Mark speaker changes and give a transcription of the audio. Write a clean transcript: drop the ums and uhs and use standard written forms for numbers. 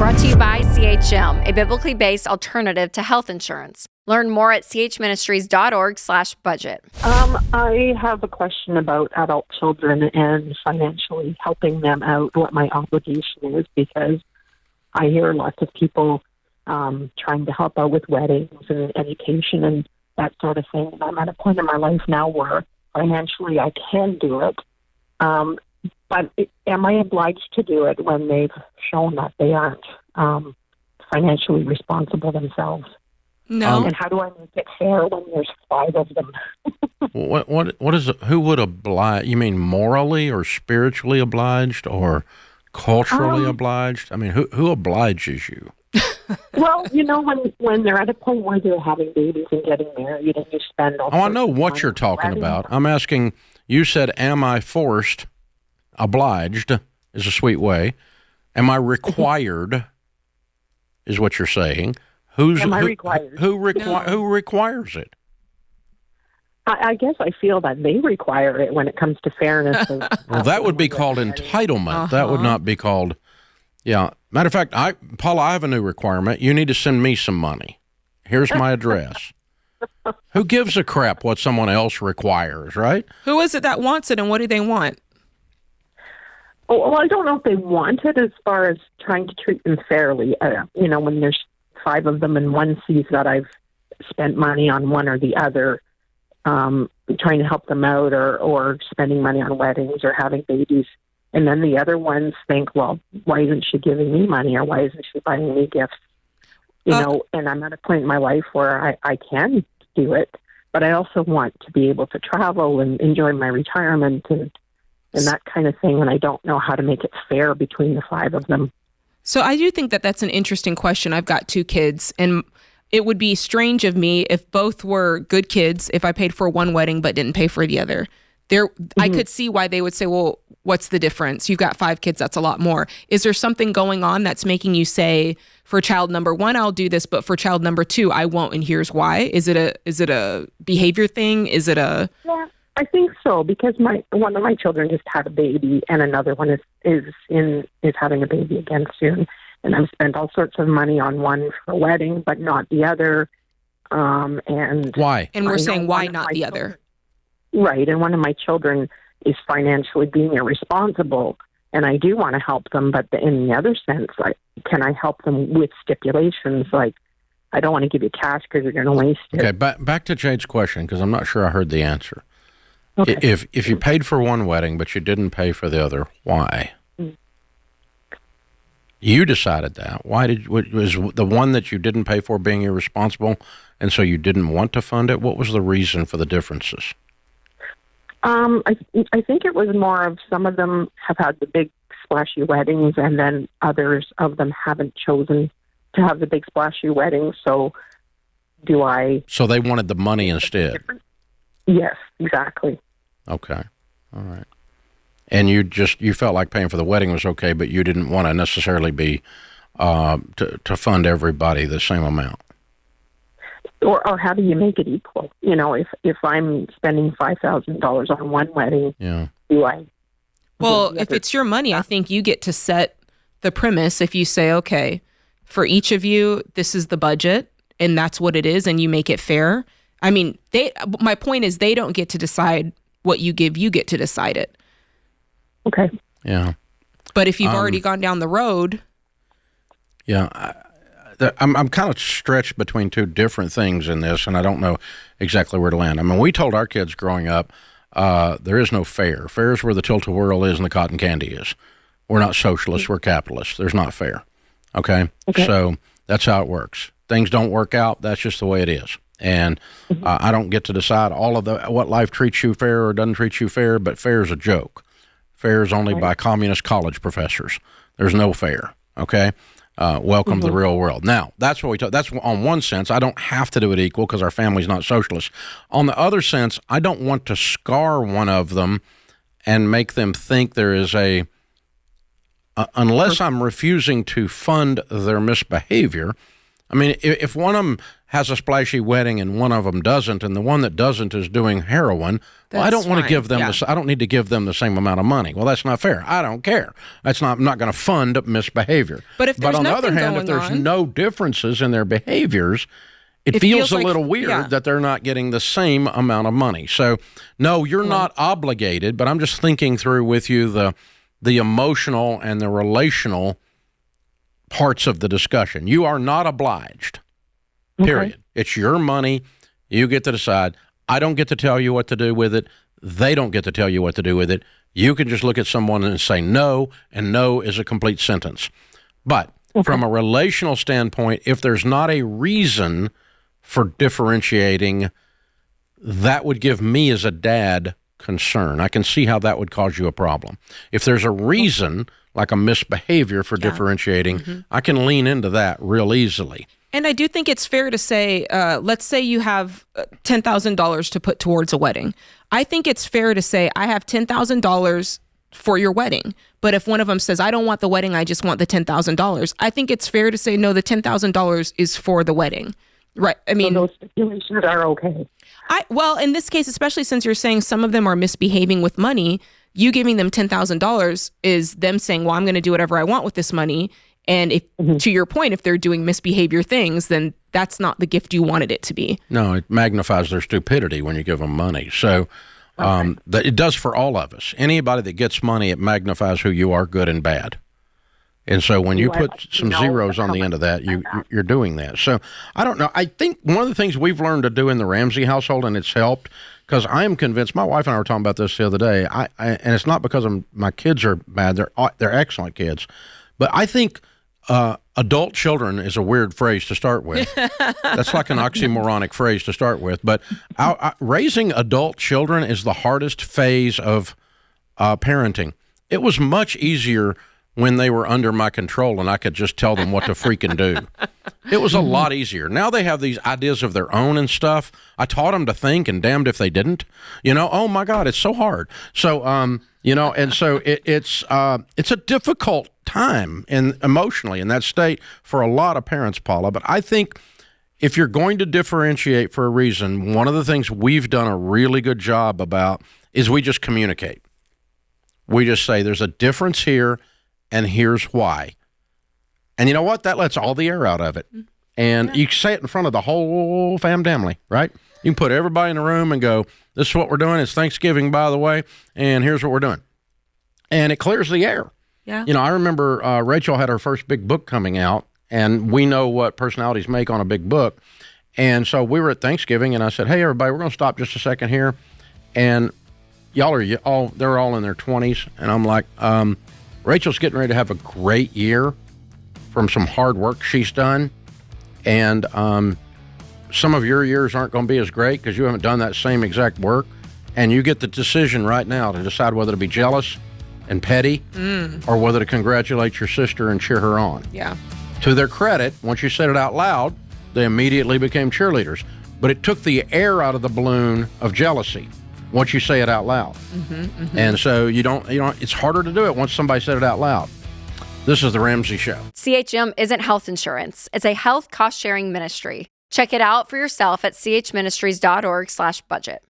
Speaker 1: brought to you by CHM, a biblically based alternative to health insurance. Learn more at chministries.org/budget.
Speaker 2: I have a question about adult children and financially helping them out, what my obligation is, because I hear lots of people trying to help out with weddings and education and that sort of thing. And I'm at a point in my life now where financially I can do it. But am I obliged to do it when they've shown that they aren't financially responsible themselves?
Speaker 3: No.
Speaker 2: And how do I make it fair when there's 5 of them?
Speaker 4: What is it? Who would oblige? You mean morally or spiritually obliged or culturally obliged? I mean, who obliges you?
Speaker 2: Well, when they're at a point where they're having babies and getting married and you spend all
Speaker 4: I know what you're talking about. I'm asking, you said, am I forced? Obliged is a sweet way. Am I required is what you're saying.
Speaker 2: Am I required?
Speaker 4: Who requires it?
Speaker 2: I guess I feel that they require it when it comes to fairness.
Speaker 4: Well, that would be called entitlement. That would not be called, yeah. Matter of fact, Paula, I have a new requirement. You need to send me some money. Here's my address. Who gives a crap what someone else requires, right?
Speaker 3: Who is it that wants it, and what do they want?
Speaker 2: Well, I don't know if they want it as far as trying to treat them fairly. When there's 5 of them and one sees that I've spent money on one or the other, trying to help them out or spending money on weddings or having babies. And then the other ones think, well, why isn't she giving me money or why isn't she buying me gifts? And I'm at a point in my life where I can do it, but I also want to be able to travel and enjoy my retirement and that kind of thing. And I don't know how to make it fair between the 5 of them.
Speaker 3: So I do think that that's an interesting question. I've got 2 kids, and it would be strange of me if both were good kids, if I paid for one wedding but didn't pay for the other. I could see why they would say, well, what's the difference? You've got 5 kids, that's a lot more. Is there something going on that's making you say, for child number 1, I'll do this, but for child number 2, I won't, and here's why? Is it a behavior thing? Is it a...
Speaker 2: Yeah, I think so, because one of my children just had a baby, and another one is having a baby again soon. And I've spent all sorts of money on one for a wedding, but not the other. And
Speaker 4: why?
Speaker 3: And we're saying why not the other?
Speaker 2: Right, and one of my children is financially being irresponsible, and I do want to help them, but in the other sense, can I help them with stipulations like, I don't want to give you cash because you're going to waste it.
Speaker 4: Okay, back to Jade's question, because I'm not sure I heard the answer.
Speaker 2: Okay.
Speaker 4: If you paid for one wedding but you didn't pay for the other, why? You decided that. Why was the one that you didn't pay for being irresponsible, and so you didn't want to fund it? What was the reason for the differences?
Speaker 2: I think it was more of some of them have had the big splashy weddings, and then others of them haven't chosen to have the big splashy weddings. So So they wanted the money instead? Yes, exactly.
Speaker 4: Okay. All right. And you felt like paying for the wedding was okay, but you didn't want to necessarily be to fund everybody the same amount.
Speaker 2: Or how do you make it equal? If I'm spending $5,000 on one wedding, do I?
Speaker 3: Well, if it's your money, I think you get to set the premise. If you say, okay, for each of you, this is the budget, and that's what it is, and you make it fair. I mean, my point is they don't get to decide what you give. You get to decide it.
Speaker 2: Okay.
Speaker 4: Yeah.
Speaker 3: But if you've already gone down the road.
Speaker 4: Yeah. I'm kind of stretched between 2 different things in this, and I don't know exactly where to land. I mean, we told our kids growing up, there is no fair. Fair is where the tilt-a-whirl is and the cotton candy is. We're not socialists, we're capitalists. There's not fair. Okay? So that's how it works. Things don't work out, that's just the way it is. And I don't get to decide all of what life treats you fair or doesn't treat you fair, but fair is a joke. Fair is only by communist college professors. There's no fair, okay? Welcome to the real world. Now, that's what we talk. That's on one sense. I don't have to do it equal because our family's not socialist. On the other sense, I don't want to scar one of them and make them think there is unless I'm refusing to fund their misbehavior, I mean, if one of them has a splashy wedding and one of them doesn't, and the one that doesn't is doing heroin, well, I don't want to give them I don't need to give them the same amount of money. Well, that's not fair. I don't care. I'm not going to fund misbehavior.
Speaker 3: But
Speaker 4: on the other hand, if there's no differences in their behaviors, it feels a little weird that they're not getting the same amount of money. So, no, you're not obligated, but I'm just thinking through with you the emotional and the relational parts of the discussion. You are not obliged, period. Okay. It's your money. You get to decide. I don't get to tell you what to do with it. They don't get to tell you what to do with it. You can just look at someone and say no, and no is a complete sentence. But from a relational standpoint, if there's not a reason for differentiating, that would give me as a dad concern. I can see how that would cause you a problem. If there's a reason, like a misbehavior for differentiating, I can lean into that real easily.
Speaker 3: And I do think it's fair to say, let's say you have $10,000 to put towards a wedding. I think it's fair to say, I have $10,000 for your wedding. But if one of them says, I don't want the wedding, I just want the $10,000, I think it's fair to say, no, the $10,000 is for the wedding. Right. I mean,
Speaker 2: so those stipulations are okay.
Speaker 3: Well, in this case, especially since you're saying some of them are misbehaving with money, you giving them $10,000 is them saying, well, I'm going to do whatever I want with this money. And if, to your point, if they're doing misbehavior things, then that's not the gift you wanted it to be.
Speaker 4: No, it magnifies their stupidity when you give them money. So it does for all of us. Anybody that gets money, it magnifies who you are, good and bad. And so when you put some zeros on the end of that, you're doing that. So I don't know. I think one of the things we've learned to do in the Ramsey household, and it's helped, because I am convinced, my wife and I were talking about this the other day, and it's not because my kids are bad. They're excellent kids. But I think adult children is a weird phrase to start with. That's like an oxymoronic phrase to start with. But raising adult children is the hardest phase of parenting. It was much easier when they were under my control and I could just tell them what to freaking do. It was a lot easier. Now they have these ideas of their own and stuff. I taught them to think, and damned if they didn't. Oh my God, it's so hard. So, and so it's a difficult time emotionally in that state for a lot of parents, Paula. But I think if you're going to differentiate for a reason, one of the things we've done a really good job about is we just communicate. We just say there's a difference here, and here's why. And you know what? That lets all the air out of it. And you say it in front of the whole family, right? You can put everybody in the room and go, this is what we're doing. It's Thanksgiving, by the way, and here's what we're doing. And it clears the air.
Speaker 3: Yeah.
Speaker 4: I remember Rachel had her first big book coming out, and we know what personalities make on a big book. And so we were at Thanksgiving, and I said, hey, everybody, we're going to stop just a second here. And they're all in their 20s. And I'm like, Rachel's getting ready to have a great year from some hard work she's done. And some of your years aren't going to be as great because you haven't done that same exact work. And you get the decision right now to decide whether to be jealous and petty or whether to congratulate your sister and cheer her on.
Speaker 3: Yeah.
Speaker 4: To their credit, once you said it out loud, they immediately became cheerleaders. But it took the air out of the balloon of jealousy once you say it out loud. And so you don't, it's harder to do it once somebody said it out loud. This is The Ramsey Show.
Speaker 1: CHM isn't health insurance. It's a health cost-sharing ministry. Check it out for yourself at chministries.org/budget.